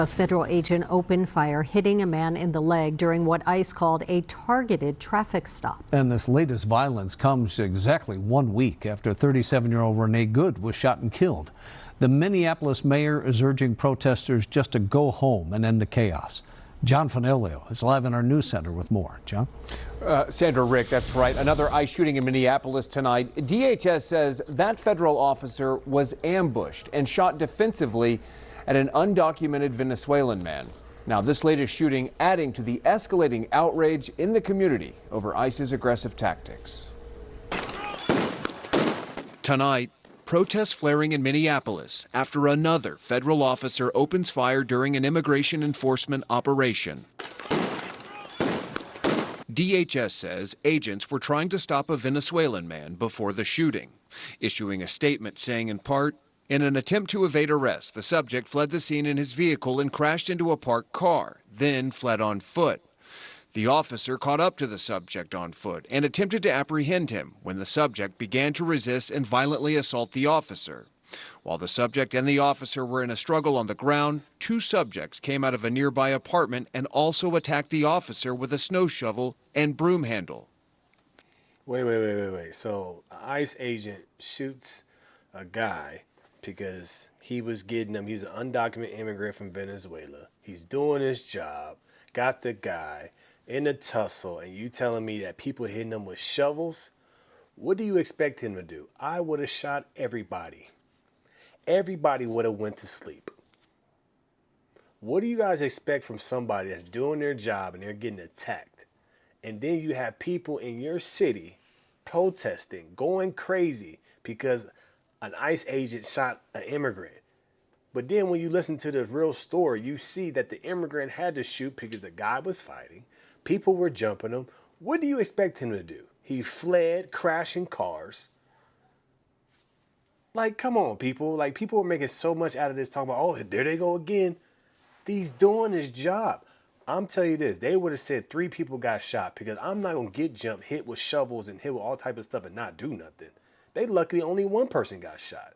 A federal agent opened fire, hitting a man in the leg during what ICE called a targeted traffic stop. And this latest violence comes exactly 1 week after 37-year-old Renee Good was shot and killed. The Minneapolis mayor is urging protesters just to go home and end the chaos. John Fanelio is live in our news center with more. John? Sandra, Rick, that's right. Another ICE shooting in Minneapolis tonight. DHS says that federal officer was ambushed and shot defensively at an undocumented Venezuelan man. Now, this latest shooting adding to the escalating outrage in the community over ICE's aggressive tactics. Tonight, protests flaring in Minneapolis after another federal officer opens fire during an immigration enforcement operation. DHS says agents were trying to stop a Venezuelan man before the shooting, issuing a statement saying in part, "In an attempt to evade arrest, the subject fled the scene in his vehicle and crashed into a parked car, then fled on foot. The officer caught up to the subject on foot and attempted to apprehend him when the subject began to resist and violently assault the officer. While the subject and the officer were in a struggle on the ground, two subjects came out of a nearby apartment and also attacked the officer with a snow shovel and broom handle." Wait. So an ICE agent shoots a guy because he was getting him. He's an undocumented immigrant from Venezuela. He's doing his job, got the guy in a tussle, and you telling me that people hitting him with shovels? What do you expect him to do? I would have shot everybody. Everybody would have went to sleep. What do you guys expect from somebody that's doing their job and they're getting attacked? And then you have people in your city protesting, going crazy because an ICE agent shot an immigrant. But then when you listen to the real story, you see that the immigrant had to shoot because the guy was fighting. People were jumping him. What do you expect him to do? He fled, crashing cars. Like, come on, people. Like, people are making so much out of this, talking about, oh, there they go again. He's doing his job. I'm telling you this, they would have said 3 people got shot because I'm not going to get jumped, hit with shovels and hit with all type of stuff and not do nothing. They luckily only 1 person got shot.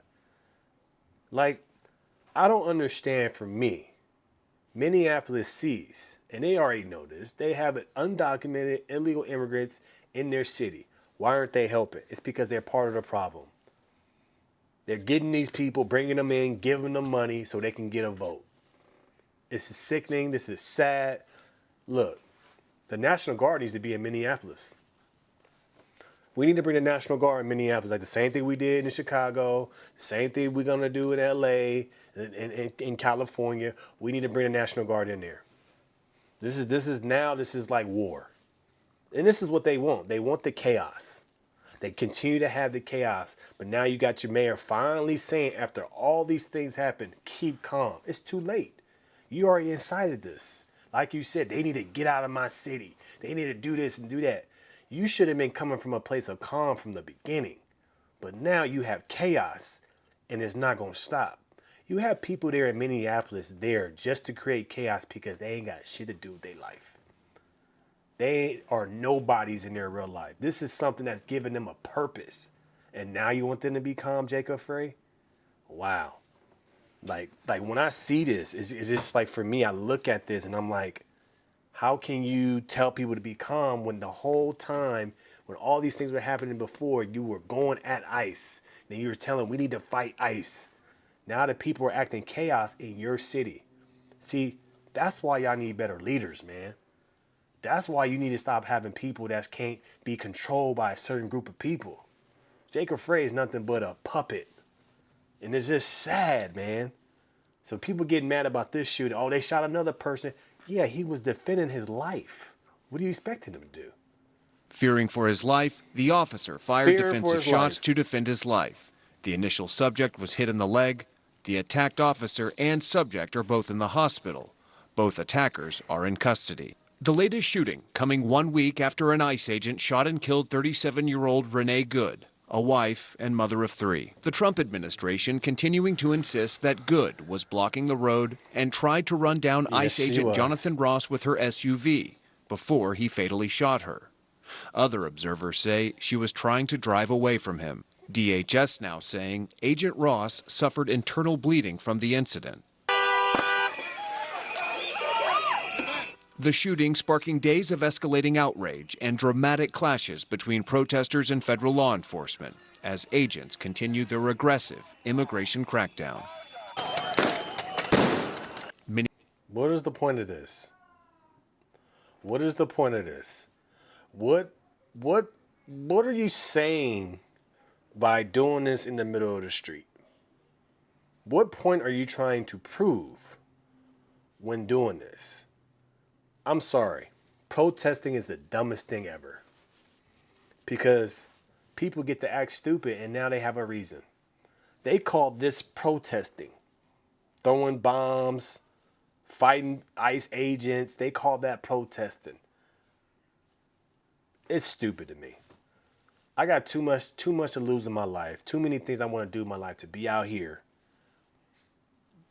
Like, I don't understand. For me, Minneapolis sees, and they already know this, they have undocumented illegal immigrants in their city. Why aren't they helping? It's because they're part of the problem. They're getting these people, bringing them in, giving them money so they can get a vote. This is sickening. This is sad. Look, the National Guard needs to be in Minneapolis. We need to bring the National Guard in Minneapolis, like the same thing we did in Chicago, the same thing we're going to do in LA, and in California. We need to bring the National Guard in there. This is like war. And this is what they want. They want the chaos. They continue to have the chaos. But now you got your mayor finally saying, after all these things happen, keep calm. It's too late. You already incited this. Like you said, they need to get out of my city. They need to do this and do that. You should have been coming from a place of calm from the beginning. But now you have chaos, and it's not going to stop. You have people there in Minneapolis there just to create chaos because they ain't got shit to do with their life. They are nobodies in their real life. This is something that's giving them a purpose. And now you want them to be calm, Jacob Frey? Wow. Like when I see this, it's just like, for me, I look at this and I'm like, how can you tell people to be calm when the whole time, when all these things were happening before, you were going at ICE, and you were telling we need to fight ICE. Now the people are acting chaos in your city. See, that's why y'all need better leaders, man. That's why you need to stop having people that can't be controlled by a certain group of people. Jacob Frey is nothing but a puppet. And it's just sad, man. So people getting mad about this shooting. Oh, they shot another person. Yeah, he was defending his life. What do you expect him to do? Fearing for his life, the officer fired defensive shots to defend his life. The initial subject was hit in the leg. The attacked officer and subject are both in the hospital. Both attackers are in custody. The latest shooting coming 1 week after an ICE agent shot and killed 37-year-old Renee Good, a wife and mother of 3. The Trump administration continuing to insist that Good was blocking the road and tried to run down ICE agent Jonathan Ross with her SUV before he fatally shot her. Other observers say she was trying to drive away from him. DHS now saying Agent Ross suffered internal bleeding from the incident. The shooting sparking days of escalating outrage and dramatic clashes between protesters and federal law enforcement as agents continue their aggressive immigration crackdown. What is the point of this? What is the point of this? What are you saying by doing this in the middle of the street? What point are you trying to prove when doing this? I'm sorry. Protesting is the dumbest thing ever. Because people get to act stupid and now they have a reason. They call this protesting. Throwing bombs, fighting ICE agents, they call that protesting. It's stupid to me. I got too much to lose in my life. Too many things I want to do in my life to be out here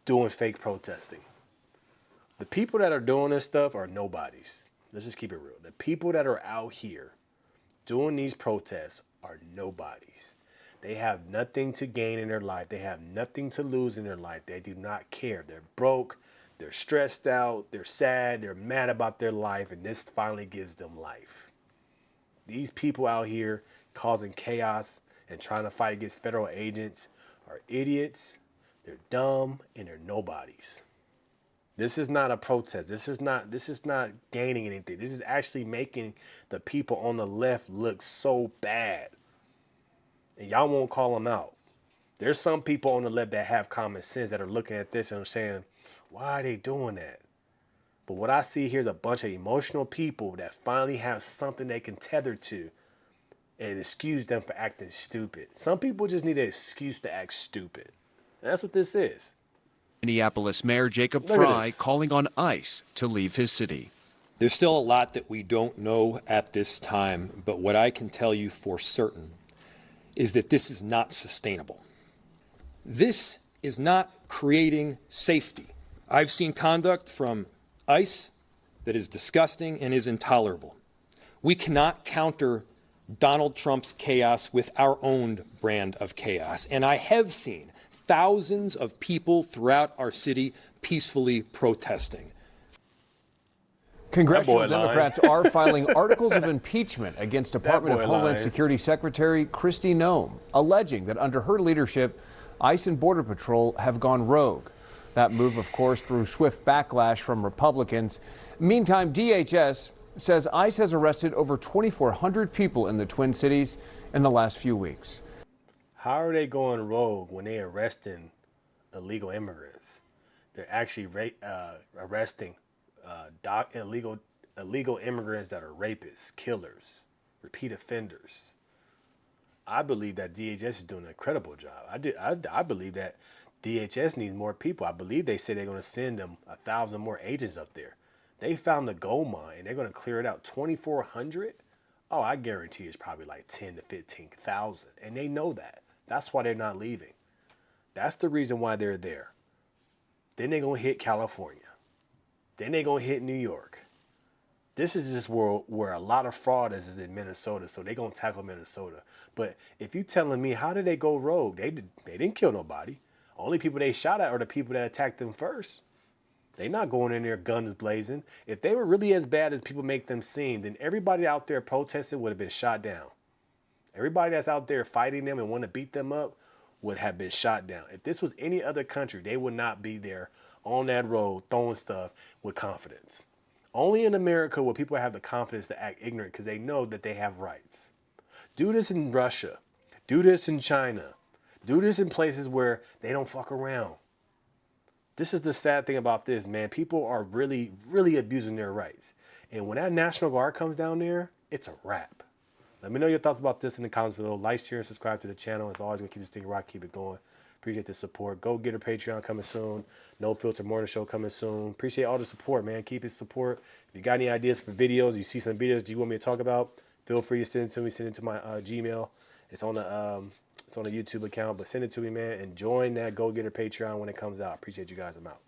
doing fake protesting. The people that are doing this stuff are nobodies. Let's just keep it real. The people that are out here doing these protests are nobodies. They have nothing to gain in their life. They have nothing to lose in their life. They do not care. They're broke. They're stressed out. They're sad. They're mad about their life. And this finally gives them life. These people out here causing chaos and trying to fight against federal agents are idiots. They're dumb and they're nobodies. This is not a protest. This is not gaining anything. This is actually making the people on the left look so bad. And y'all won't call them out. There's some people on the left that have common sense that are looking at this and are saying, why are they doing that? But what I see here is a bunch of emotional people that finally have something they can tether to and excuse them for acting stupid. Some people just need an excuse to act stupid. And that's what this is. Minneapolis Mayor Jacob Fry calling on ICE to leave his city. There's still a lot that we don't know at this time, but what I can tell you for certain is that this is not sustainable. This is not creating safety. I've seen conduct from ICE that is disgusting and is intolerable. We cannot counter Donald Trump's chaos with our own brand of chaos. And I have seen thousands of people throughout our city peacefully protesting. Congressional Democrats are filing articles of impeachment against Department of Homeland Security Secretary Kristi Noem, alleging that under her leadership, ICE and Border Patrol have gone rogue. That move, of course, drew swift backlash from Republicans. Meantime, DHS says ICE has arrested over 2,400 people in the Twin Cities in the last few weeks. How are they going rogue when they're arresting illegal immigrants? They're actually arresting illegal immigrants that are rapists, killers, repeat offenders. I believe that DHS is doing an incredible job. I believe that DHS needs more people. I believe they say they're going to send them 1,000 more agents up there. They found the gold mine and they're going to clear it out. 2,400? Oh, I guarantee it's probably like 10 to 15,000. And they know that. That's why they're not leaving. That's the reason why they're there. Then they're going to hit California. Then they're going to hit New York. This is just where a lot of fraud is in Minnesota, so they're going to tackle Minnesota. But if you're telling me, how did they go rogue? They didn't kill nobody. Only people they shot at are the people that attacked them first. They're not going in there guns blazing. If they were really as bad as people make them seem, then everybody out there protesting would have been shot down. Everybody that's out there fighting them and want to beat them up would have been shot down. If this was any other country, they would not be there on that road throwing stuff with confidence. Only in America will people have the confidence to act ignorant because they know that they have rights. Do this in Russia. Do this in China. Do this in places where they don't fuck around. This is the sad thing about this, man. People are really, really abusing their rights. And when that National Guard comes down there, it's a wrap. Let me know your thoughts about this in the comments below. Like, share, and subscribe to the channel. As always, we're going to keep this thing rock, keep it going. Appreciate the support. Go get a Patreon coming soon. No Filter Morning Show coming soon. Appreciate all the support, man. Keep it support. If you got any ideas for videos, you see some videos you want me to talk about, feel free to send it to me. Send it to my Gmail. It's on the YouTube account, but send it to me, man. And join that Go Getter Patreon when it comes out. Appreciate you guys. I'm out.